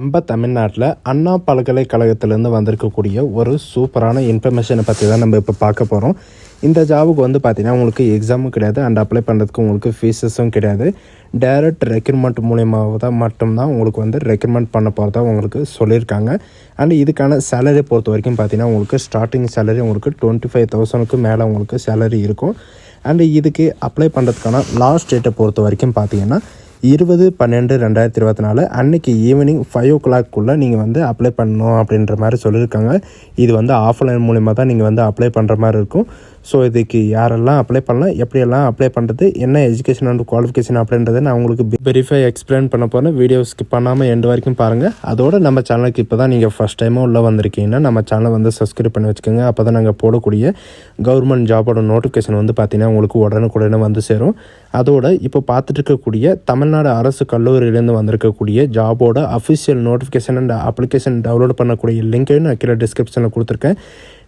நம்ம தமிழ்நாட்டில் அண்ணா பல்கலைக்கழகத்திலேருந்து வந்திருக்கக்கூடிய ஒரு சூப்பரான இன்ஃபர்மேஷனை பற்றி தான் நம்ம இப்போ பார்க்க போகிறோம். இந்த ஜாபுக்கு வந்து பார்த்திங்கன்னா உங்களுக்கு எக்ஸாமும் கிடையாது அண்ட் அப்ளை பண்ணுறதுக்கு உங்களுக்கு ஃபீஸஸும் கிடையாது. டைரக்ட் ரெக்ரூட்மெண்ட் மூலியமாக தான் மட்டும்தான் உங்களுக்கு வந்து ரெக்ரூட்மெண்ட் பண்ண போகிறதா உங்களுக்கு சொல்லியிருக்காங்க. அண்ட் இதுக்கான சேலரி பொறுத்த வரைக்கும் பார்த்திங்கன்னா உங்களுக்கு ஸ்டார்டிங் சேலரி உங்களுக்கு 25,000க்கு மேலே உங்களுக்கு சேலரி இருக்கும். அண்டு இதுக்கு அப்ளை பண்ணுறதுக்கான லாஸ்ட் டேட்டை பொறுத்த வரைக்கும் பார்த்திங்கன்னா 20/12/2024 அன்றைக்கி ஈவினிங் 5 o'clock நீங்கள் வந்து அப்ளை பண்ணணும் அப்படின்ற மாதிரி சொல்லியிருக்காங்க. இது வந்து ஆஃப்லைன் மூலிமா தான் நீங்கள் வந்து அப்ளை பண்ணுற மாதிரி இருக்கும். ஸோ இதுக்கு யாரெல்லாம் அப்ளை பண்ணலாம், எப்படியெல்லாம் அப்ளை பண்ணுறது, என்ன எஜுகேஷன் அண்ட் குவாலிஃபிகேஷன் அப்படின்றத நான் உங்களுக்கு வெரிஃபை எக்ஸ்பிளைன் பண்ண போகிறேன். வீடியோ ஸ்கிப் பண்ணாமல் எண்டு வரைக்கும் பாருங்கள். அதோடு நம்ம சேனலுக்கு இப்போ தான் நீங்கள் ஃபஸ்ட் டைமாக உள்ளே வந்திருக்கீங்கன்னா நம்ம சேனலை வந்து சப்ஸ்கிரைப் பண்ணி வச்சுக்கோங்க. அப்போ தான் நாங்கள் போடக்கூடிய கவர்மெண்ட் ஜாபோட நோட்டிஃபிகேஷன் வந்து பார்த்திங்கன்னா உங்களுக்கு உடனுக்குடனே வந்து சேரும். அதோட இப்போ பார்த்துட்டு இருக்கக்கூடிய தமிழ்நாடு அரசு கல்லூரியிலேருந்து வந்திருக்கக்கூடிய ஜாபோட official notification and application download பண்ணக்கூடிய லிங்க்கையும் நான் கீழே டிஸ்கிரிப்ஷனில் கொடுத்துருக்கேன்.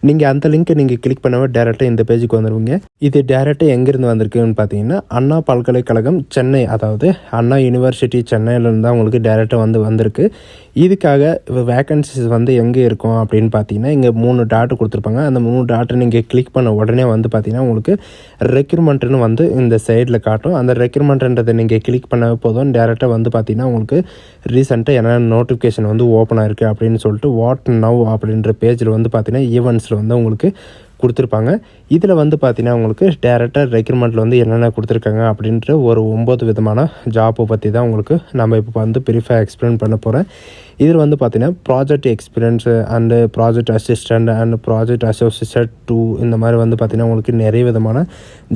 நீங்கள் அந்த லிங்க்கை நீங்கள் கிளிக் பண்ணவே டேரெக்டாக இந்த பேஜுக்கு வந்துடுவீங்க. இது டேரெக்டாக எங்கேருந்து வந்திருக்குன்னு பார்த்தீங்கன்னா அண்ணா பல்கலைக்கழகம் சென்னை, அதாவது அண்ணா யூனிவர்சிட்டி சென்னையிலேருந்து தான் உங்களுக்கு டேரெக்டாக வந்திருக்கு. இதுக்காக வேக்கன்சிஸ் வந்து எங்கே இருக்கும் அப்படின்னு பார்த்தீங்கன்னா இங்கே 3 டாட் கொடுத்துருப்பாங்க. அந்த 3 டாட்டை நீங்கள் கிளிக் பண்ண உடனே வந்து பார்த்தீங்கன்னா உங்களுக்கு ரெக்ரூட்மெண்ட்டுன்னு வந்து இந்த சைடில் காட்டும். அந்த ரெக்ரூட்மெண்ட்ன்றதை நீங்கள் கிளிக் பண்ண போதும் டேரெக்டாக வந்து பார்த்தீங்கன்னா உங்களுக்கு ரீசெண்டாக என்னென்ன நோட்டிஃபிகேஷன் வந்து ஓப்பன் ஆயிருக்கு அப்படின்னு சொல்லிட்டு வாட் நவ் அப்படின்ற பேஜில் வந்து பார்த்தீங்கன்னா ஈவெண்ட்ஸில் வந்து உங்களுக்கு கொடுத்துருப்பாங்க. இதில் வந்து பார்த்தீங்கன்னா உங்களுக்கு டேரெக்டாக ரெக்ரூட்மெண்ட்டில் வந்து என்னென்ன கொடுத்துருக்காங்க அப்படின்ற ஒரு 9 விதமான ஜாப்பை பற்றி தான் உங்களுக்கு நம்ம இப்போ வந்து ப்ரீஃபாக எக்ஸ்பிளைன் பண்ண போகிறேன். இதில் வந்து பார்த்தீங்கன்னா project experience and project assistant and project associate 2 இந்த மாதிரி வந்து பார்த்திங்கன்னா உங்களுக்கு நிறைய விதமான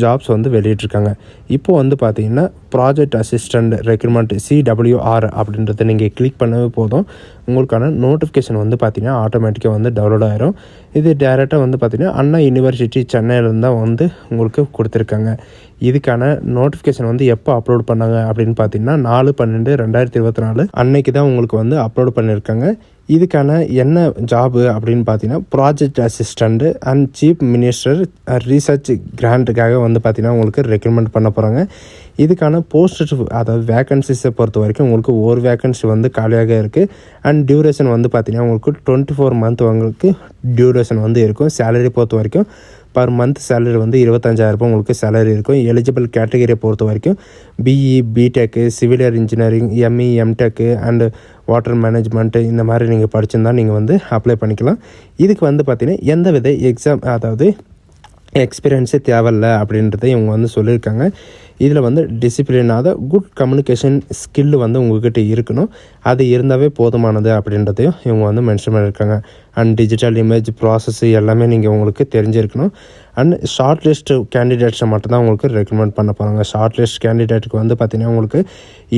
ஜாப்ஸ் வந்து வெளியிட்ருக்காங்க. இப்போது வந்து பார்த்திங்கன்னா ப்ராஜெக்ட் அசிஸ்டண்ட் ரெக்ரூட்மெண்ட் CWR அப்படின்றத நீங்கள் கிளிக் பண்ணவே போதும் உங்களுக்கான நோட்டிஃபிகேஷன் வந்து பார்த்திங்கன்னா ஆட்டோமேட்டிக்காக வந்து டவுன்லோட் ஆகிரும். இது டேரெக்டாக வந்து பார்த்திங்கன்னா அண்ணா யூனிவர்சிட்டி சென்னையிலேருந்து தான் வந்து உங்களுக்கு கொடுத்துருக்காங்க. இதுக்கான நோட்டிஃபிகேஷன் வந்து எப்போ அப்லோட் பண்ணாங்க அப்படின்னு பார்த்தீங்கன்னா 4/12/2024 அன்னைக்கு தான் உங்களுக்கு வந்து அப்லோட் பண்ணியிருக்காங்க. இதுக்கான என்ன ஜாபு அப்படின்னு பார்த்தீங்கன்னா project assistant and chief minister research கிராண்ட்டுக்காக வந்து பார்த்திங்கன்னா உங்களுக்கு ரெக்கமெண்ட் பண்ண போகிறாங்க. இதுக்கான போஸ்ட் அதாவது வேக்கன்சிஸை பொறுத்த வரைக்கும் உங்களுக்கு ஒரு வேக்கன்சி வந்து காலியாக இருக்குது. அண்ட் டியூரேஷன் வந்து பார்த்திங்கன்னா உங்களுக்கு 24 month உங்களுக்கு டியூரேஷன் வந்து இருக்கும். சேலரி பொறுத்த வரைக்கும் பர் மந்த் சேலரி வந்து 25,000 உங்களுக்கு சேலரி இருக்கும். எலிஜிபிள் கேட்டகரியை பொறுத்த வரைக்கும் BE BTech civil engineering ME MTech and water management இந்த மாதிரி நீங்கள் படிச்சிருந்தா நீங்கள் வந்து அப்ளை பண்ணிக்கலாம். இதுக்கு வந்து பார்த்திங்கன்னா எந்த வித எக்ஸாம் அதாவது எக்ஸ்பீரியன்ஸே தேவையில்லை அப்படின்றத இவங்க வந்து சொல்லியிருக்காங்க. இதில் வந்து டிசிப்ளினாக குட் கம்யூனிகேஷன் ஸ்கில் வந்து உங்கள்கிட்ட இருக்கணும், அது இருந்தாவே போதுமானது அப்படின்றதையும் இவங்க வந்து மென்ஷன் பண்ணியிருக்காங்க. அண்ட் டிஜிட்டல் இமேஜ் ப்ராசஸ் எல்லாமே நீங்கள் உங்களுக்கு தெரிஞ்சிருக்கணும். அண்ட் ஷார்ட் லிஸ்ட் கேண்டிடேட்ஸை மட்டும்தான் உங்களுக்கு ரெக்கமெண்ட் பண்ண போகிறாங்க. ஷார்ட் லிஸ்ட் கேண்டிடேட்டுக்கு வந்து பார்த்திங்கன்னா உங்களுக்கு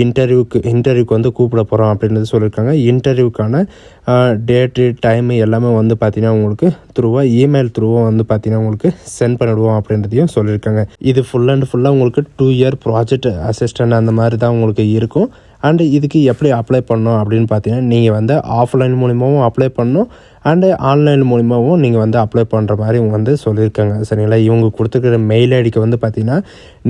இன்டர்வியூக்கு வந்து கூப்பிட போகிறோம் அப்படின்றது சொல்லியிருக்காங்க. இன்டர்வியூக்கான டேட்டு டைமு எல்லாமே வந்து பார்த்திங்கன்னா உங்களுக்கு இமெயில் த்ரூவாக வந்து பார்த்திங்கன்னா உங்களுக்கு சென்ட் பண்ணிடுவோம் அப்படின்றதையும் சொல்லியிருக்காங்க. இது ஃபுல் அண்ட் ஃபுல்லாக உங்களுக்கு 2 year ப்ராஜெக்ட் அசிஸ்டண்ட் அந்த மாதிரி தான் உங்களுக்கு இருக்கும். அண்டு இதுக்கு எப்படி அப்ளை பண்ணணும் அப்படின்னு பார்த்தீங்கன்னா நீங்கள் வந்து ஆஃப்லைன் மூலிமாவும் அப்ளை பண்ணணும் அண்டு ஆன்லைன் மூலிமாவும் நீங்கள் வந்து அப்ளை பண்ணுற மாதிரி இவங்க வந்து சொல்லியிருக்காங்க. சரிங்களா, இவங்க கொடுத்துருக்கிற மெயில் ஐடிக்கு வந்து பார்த்திங்கன்னா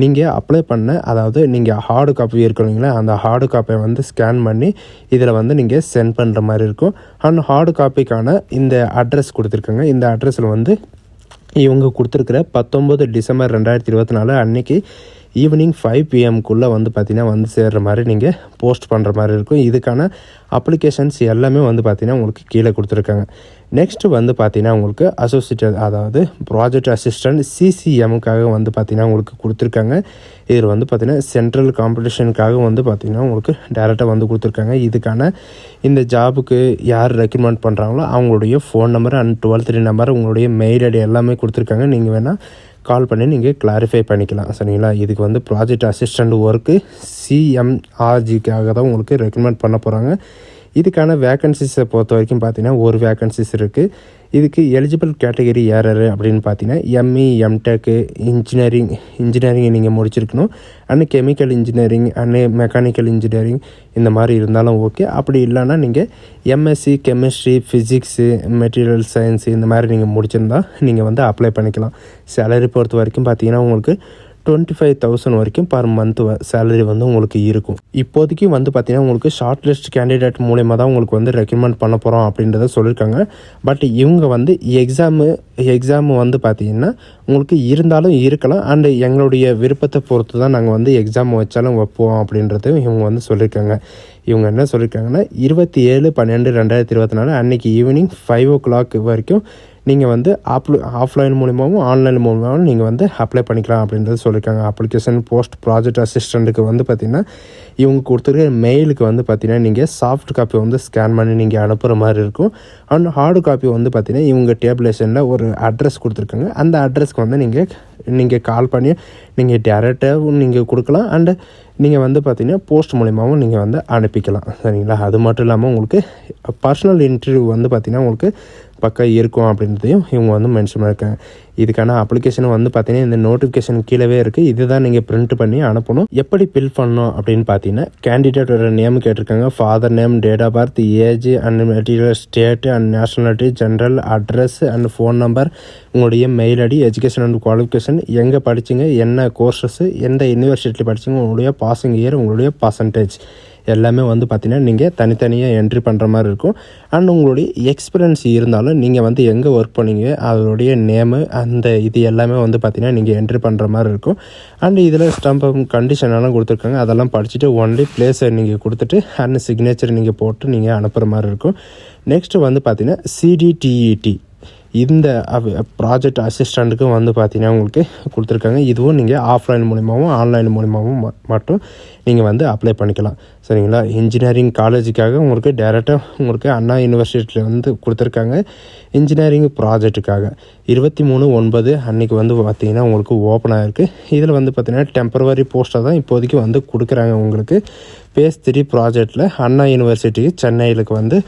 நீங்கள் அப்ளை பண்ண அதாவது நீங்கள் ஹார்டு காப்பி இருக்கிறீங்களா அந்த ஹார்டு காப்பியை வந்து ஸ்கேன் பண்ணி இதில் வந்து நீங்கள் சென்ட் பண்ணுற மாதிரி இருக்கும். அண்ட் ஹார்டு காப்பிக்கான இந்த அட்ரஸ் கொடுத்துருக்காங்க. இந்த அட்ரஸில் வந்து இவங்க கொடுத்துருக்கிற 19 December 2024 அன்றைக்கி ஈவினிங் 5 PM வந்து பார்த்திங்கன்னா வந்து சேர்கிற மாதிரி நீங்கள் போஸ்ட் பண்ணுற மாதிரி இருக்கும். இதுக்கான அப்ளிகேஷன்ஸ் எல்லாமே வந்து பார்த்திங்கன்னா உங்களுக்கு கீழே கொடுத்துருக்காங்க. நெக்ஸ்ட்டு வந்து பார்த்திங்கன்னா உங்களுக்கு அசோசியேட் அதாவது ப்ராஜெக்ட் அசிஸ்டண்ட் CCMக்காக வந்து பார்த்திங்கன்னா உங்களுக்கு கொடுத்துருக்காங்க. இதில் வந்து பார்த்திங்கன்னா சென்ட்ரல் காம்படிஷனுக்காக வந்து பார்த்திங்கன்னா உங்களுக்கு டேரெக்டாக வந்து கொடுத்துருக்காங்க. இதுக்கான இந்த ஜாபுக்கு யார் ரெக்கமெண்ட் பண்ணுறாங்களோ அவங்களுடைய ஃபோன் நம்பர் அண்ட் 12 நம்பர் உங்களுடைய மெயில் ஐடி எல்லாமே கொடுத்துருக்காங்க. நீங்கள் வேணால் கால் பண்ணி நீங்கள் கிளாரிஃபை பண்ணிக்கலாம். சரிங்களா, இதுக்கு வந்து ப்ராஜெக்ட் அசிஸ்டண்ட் ஒர்க்கு CMRGக்காக தான் உங்களுக்கு ரெக்கமெண்ட் பண்ண போகிறாங்க. இதுக்கான வேக்கன்சிஸை பொறுத்த வரைக்கும் பார்த்திங்கன்னா ஒரு வேக்கன்சிஸ் இருக்குது. இதுக்கு எலிஜிபிள் கேட்டகரி யார் அப்படின்னு பார்த்தீங்கன்னா ME MTech இன்ஜினியரிங் நீங்கள் முடிச்சிருக்கணும். And chemical engineering and mechanical engineering இந்த மாதிரி இருந்தாலும் ஓகே. அப்படி இல்லைன்னா நீங்கள் MSc chemistry physics material science இந்த மாதிரி நீங்கள் முடிச்சிருந்தா நீங்கள் வந்து அப்ளை பண்ணிக்கலாம். சேலரி பொறுத்த வரைக்கும் பார்த்தீங்கன்னா உங்களுக்கு 25,000 வரைக்கும் பர் மந்த் சேலரி வந்து உங்களுக்கு இருக்கும். இப்போதைக்கு வந்து பார்த்தீங்கன்னா உங்களுக்கு ஷார்ட் லிஸ்ட் கேண்டிடேட் மூலயமா தான் உங்களுக்கு வந்து ரெக்கமெண்ட் பண்ண போகிறோம் அப்படின்றத சொல்லியிருக்காங்க. பட் இவங்க வந்து எக்ஸாமு வந்து பார்த்தீங்கன்னா உங்களுக்கு இருந்தாலும் இருக்கலாம். அண்டு எங்களுடைய விருப்பத்தை பொறுத்து தான் நாங்கள் வந்து எக்ஸாம் வச்சாலும் வைப்போம் அப்படின்றது இவங்க வந்து சொல்லியிருக்காங்க. இவங்க என்ன சொல்லியிருக்காங்கன்னா 27/12/2024 அன்றைக்கி ஈவினிங் 5 o'clock வரைக்கும் நீங்கள் வந்து ஆஃப்லைன் மூலிமாவும் ஆன்லைன் மூலிமாவும் நீங்கள் வந்து அப்ளை பண்ணிக்கலாம் அப்படின்றது சொல்லியிருக்காங்க. அப்ளிகேஷன் போஸ்ட் ப்ராஜெக்ட் அசிஸ்டண்ட்டுக்கு வந்து பார்த்திங்கன்னா இவங்க கொடுத்துருக்க மெயிலுக்கு வந்து பார்த்திங்கன்னா நீங்கள் சாஃப்ட் காப்பி வந்து ஸ்கேன் பண்ணி நீங்கள் அனுப்புகிற மாதிரி இருக்கும். அண்ட் ஹார்டு காப்பி வந்து பார்த்திங்கன்னா இவங்க டேபிளேஷனில் ஒரு அட்ரஸ் கொடுத்துருக்காங்க. அந்த அட்ரஸ்க்கு வந்து நீங்கள் கால் பண்ணி நீங்கள் டேரெக்டாகவும் நீங்கள் கொடுக்கலாம். அண்டு நீங்கள் வந்து பார்த்திங்கன்னா போஸ்ட் மூலிமாவும் நீங்கள் வந்து அனுப்பிக்கலாம். சரிங்களா? அது மட்டும் இல்லாமல் உங்களுக்கு பர்சனல் இன்டர்வியூ வந்து பார்த்திங்கன்னா உங்களுக்கு பக்கம் இருக்கும் அப்படின்றதையும் இவங்க வந்து மென்ஷன் பண்ணியிருக்காங்க. இதுக்கான அப்ளிகேஷன் வந்து பார்த்தீங்கன்னா இந்த நோட்டிஃபிகேஷன் கீழவே இருக்குது. இதுதான் நீங்கள் பிரிண்ட் பண்ணி அனுப்பணும். எப்படி ஃபில் பண்ணணும் அப்படின்னு பார்த்தீங்கன்னா கேண்டிடேட்டோட நேம் கேட்டிருக்காங்க. Father name, date of birth, age and material, state and nationality, general address and phone number, உங்களுடைய mail ID, education and qualification, எங்கே படிச்சிங்க, என்ன கோர்சஸ், எந்த யூனிவர்சிட்டியில் படிச்சிங்க, உங்களுடைய பாசிங் இயர், உங்களுடைய பர்சன்டேஜ் எல்லாமே வந்து பார்த்திங்கன்னா நீங்கள் தனித்தனியாக என்ட்ரி பண்ணுற மாதிரி இருக்கும். அண்ட் உங்களுடைய எக்ஸ்பீரியன்ஸ் இருந்தாலும் நீங்கள் வந்து எங்கே ஒர்க் பண்ணீங்க அதோடைய நேமு அந்த இது எல்லாமே வந்து பார்த்திங்கன்னா நீங்கள் என்ட்ரி பண்ணுற மாதிரி இருக்கும். அண்ட் இதில் ஸ்டம்ப் கண்டிஷனெல்லாம் கொடுத்துருக்காங்க. அதெல்லாம் படிச்சுட்டு ஒன்லி பிளேஸை நீங்கள் கொடுத்துட்டு அண்ட் சிக்னேச்சர் நீங்கள் போட்டு நீங்கள் அனுப்புகிற மாதிரி இருக்கும். நெக்ஸ்ட்டு வந்து பார்த்திங்கன்னா CDTET இந்த ப்ராஜெக்ட் அசிஸ்டண்ட்டுக்கும் வந்து பார்த்திங்கன்னா உங்களுக்கு கொடுத்துருக்காங்க. இதுவும் நீங்கள் ஆஃப்லைன் மூலிமாவும் ஆன்லைன் மூலிமாவும் மட்டும் நீங்கள் வந்து அப்ளை பண்ணிக்கலாம். சரிங்களா? இன்ஜினியரிங் காலேஜுக்காக உங்களுக்கு டேரெக்டாக உங்களுக்கு அண்ணா யூனிவர்சிட்டியில் வந்து கொடுத்துருக்காங்க. இன்ஜினியரிங் ப்ராஜெக்ட்டுக்காக 23/9 அன்றைக்கி வந்து பார்த்திங்கன்னா உங்களுக்கு ஓப்பன் ஆகிருக்கு. இதில் வந்து பார்த்திங்கன்னா டெம்பரவரி போஸ்ட்டாக தான் இப்போதைக்கு வந்து கொடுக்குறாங்க. உங்களுக்கு phase 3 ப்ராஜெக்டில் அண்ணா யூனிவர்சிட்டிக்கு சென்னையிலுக்கு வந்து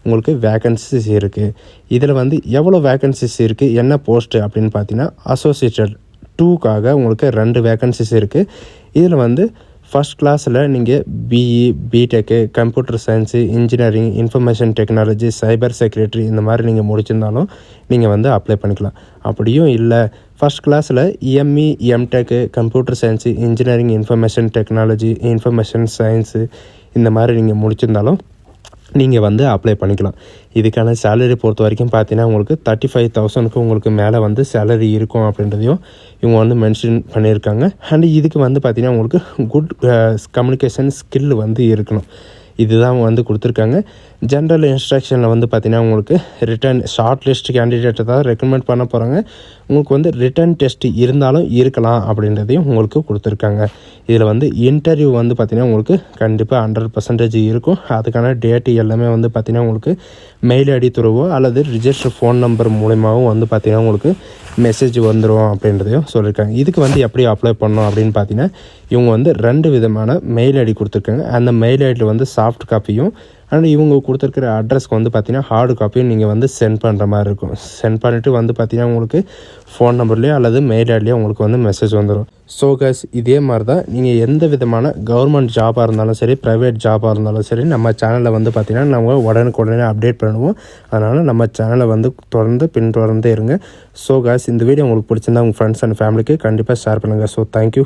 உங்களுக்கு வேக்கன்சிஸ் இருக்குது. இதில் வந்து எவ்வளோ வேக்கன்சிஸ் இருக்குது, என்ன போஸ்ட்டு அப்படின்னு பார்த்தீங்கன்னா அசோசியேட்டட் 2க்காக உங்களுக்கு 2 வேக்கன்சிஸ் இருக்குது. இதில் வந்து ஃபஸ்ட் கிளாஸில் நீங்கள் BE, BTech, computer science, engineering, information technology, cyber security இந்த மாதிரி நீங்கள் முடிச்சிருந்தாலும் நீங்கள் வந்து அப்ளை பண்ணிக்கலாம். அப்படியும் இல்லை ஃபஸ்ட் கிளாஸில் ME, MTech, computer science, engineering, information technology, information science இந்த மாதிரி நீங்கள் முடிச்சிருந்தாலும் நீங்கள் வந்து அப்ளை பண்ணிக்கலாம். இதுக்கான சேலரி பொறுத்த வரைக்கும் பார்த்தீங்கன்னா உங்களுக்கு 35,000க்கு உங்களுக்கு மேலே வந்து சேலரி இருக்கும் அப்படின்றதையும் இவங்க வந்து மென்ஷன் பண்ணியிருக்காங்க. அண்ட் இதுக்கு வந்து பார்த்திங்கன்னா உங்களுக்கு குட் கம்யூனிகேஷன் ஸ்கில் வந்து இருக்கணும். இதுதான் வந்து கொடுத்துருக்காங்க. ஜென்ரல் இன்ஸ்ட்ரக்ஷனில் வந்து பார்த்திங்கன்னா உங்களுக்கு ரிட்டன் ஷார்ட் லிஸ்ட் கேண்டிடேட்டை தான் ரெக்கமெண்ட் பண்ண போகிறாங்க. உங்களுக்கு வந்து ரிட்டன் டெஸ்ட் இருந்தாலும் இருக்கலாம் அப்படின்றதையும் உங்களுக்கு கொடுத்துருக்காங்க. இதில் வந்து இன்டர்வியூ வந்து பார்த்திங்கன்னா உங்களுக்கு கண்டிப்பாக 100% இருக்கும். அதுக்கான டேட்டு எல்லாமே வந்து பார்த்திங்கன்னா உங்களுக்கு மெயில் ஐடி த்ரூவோ அல்லது ரிஜிஸ்டர் ஃபோன் நம்பர் மூலிமாவும் வந்து பார்த்திங்கன்னா உங்களுக்கு மெசேஜ் வந்துடும் அப்படின்றதையும் சொல்லியிருக்காங்க. இதுக்கு வந்து எப்படி அப்ளை பண்ணணும் அப்படின்னு பார்த்தீங்கன்னா இவங்க வந்து 2 விதமான மெயில் ஐடி கொடுத்துருக்காங்க. அந்த மெயில் ஐடியில் வந்து சாஃப்ட் காப்பியும் அண்ட் இவங்க கொடுத்துருக்கிற அட்ரஸ்க்கு வந்து பார்த்திங்கன்னா ஹார்டு காப்பியும் நீங்கள் வந்து சென்ட் பண்ணுற மாதிரி இருக்கும். சென்ட் பண்ணிவிட்டு வந்து பார்த்திங்கன்னா உங்களுக்கு ஃபோன் நம்பர்லேயோ அல்லது மெயில் ஐடிலையோ உங்களுக்கு வந்து மெசேஜ் வந்துடும். ஸோ கைஸ் இதே மாதிரி தான் நீங்கள் எந்த விதமான கவர்மெண்ட் ஜாபாக இருந்தாலும் சரி, ப்ரைவேட் ஜாபாக இருந்தாலும் சரி, நம்ம சேனலில் வந்து பார்த்திங்கன்னா நம்ம உடனுக்குடனே அப்டேட் பண்ணுவோம். அதனால் நம்ம சேனலை வந்து பின்தொடர்ந்து இருங்க. ஸோ கைஸ் இந்த வீடியோ உங்களுக்கு பிடிச்சிருந்தா உங்கள் ஃப்ரெண்ட்ஸ் அண்ட் ஃபேமிலிக்கு கண்டிப்பாக ஷேர் பண்ணுங்கள். So thank you.